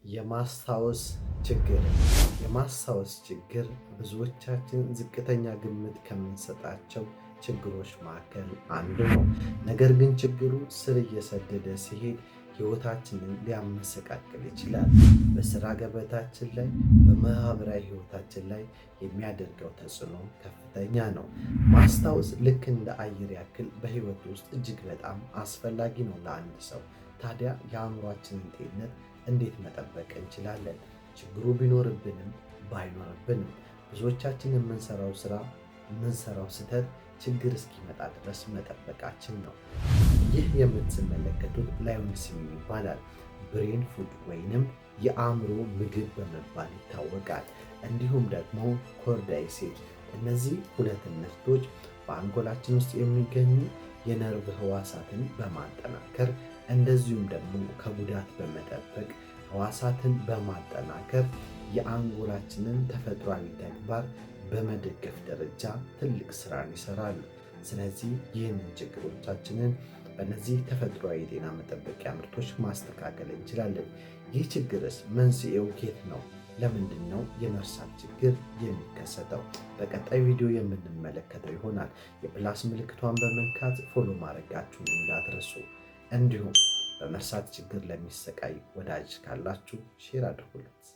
የማስታወስ ችግር የማስታወስ ችግር ብዙዎቻችን ዝቅተኛ ግምት ከምንሰጣቸው ችግሮች መካከል አንዱ ነው። ነገር ግን ችግሩ ስር እየሰደደ ሲሄድ ሕይወታችንን ሊያመሰቃቅል ይችላል። በስራ ገበታችን ላይ፣ በማህበራዊ ሕይወታችን ላይ የሚያደርገው ተጽዕኖ ከፍተኛ ነው። ማስታወስ ልክ እንደ አየር ያክል በሕይወት ውስጥ እጅግ በጣም አስፈላጊ ነው ለአንድ ሰው። ታዲያ የአእምሯችንን ጤንነት እንዴት መጠበቅ እንችላለን? ችግሩ ቢኖርብንም ባይኖርብንም ብዙዎቻችን የምንሰራው ስህተት ችግር እስኪመጣ ድረስ መጠበቃችን ነው። ይህ የምትመለከቱት ላዮን ስዊም ይባላል። ብሬን ፉድ ወይንም የአእምሮ ምግብ በመባል ይታወቃል። እንዲሁም ደግሞ ኮርዳይሴት። እነዚህ ሁለት ምርቶች በአንጎላችን ውስጥ የሚገኙ የነርቭ ህዋሳትን በማጠናከር እንደዚሁም ደግሞ ከጉዳት በመጠበቅ ህዋሳትን በማጠናከር የአንጎላችንን ተፈጥሯዊ ተግባር በመደገፍ ደረጃ ትልቅ ስራን ይሰራሉ። ስለዚህ ይህንን ችግሮቻችንን በእነዚህ ተፈጥሯዊ የጤና መጠበቂያ ምርቶች ማስተካከል እንችላለን። ይህ ችግርስ መንስኤው የት ነው? ለምንድን ነው የመርሳት ችግር የሚከሰተው? በቀጣይ ቪዲዮ የምንመለከተው ይሆናል። የፕላስ ምልክቷን በመንካት ፎሎ ማድረጋችሁን እንዳትረሱ። እንዲሁም በመርሳት ችግር ለሚሰቃይ ወዳጅ ካላችሁ ሼር አድርጉለት።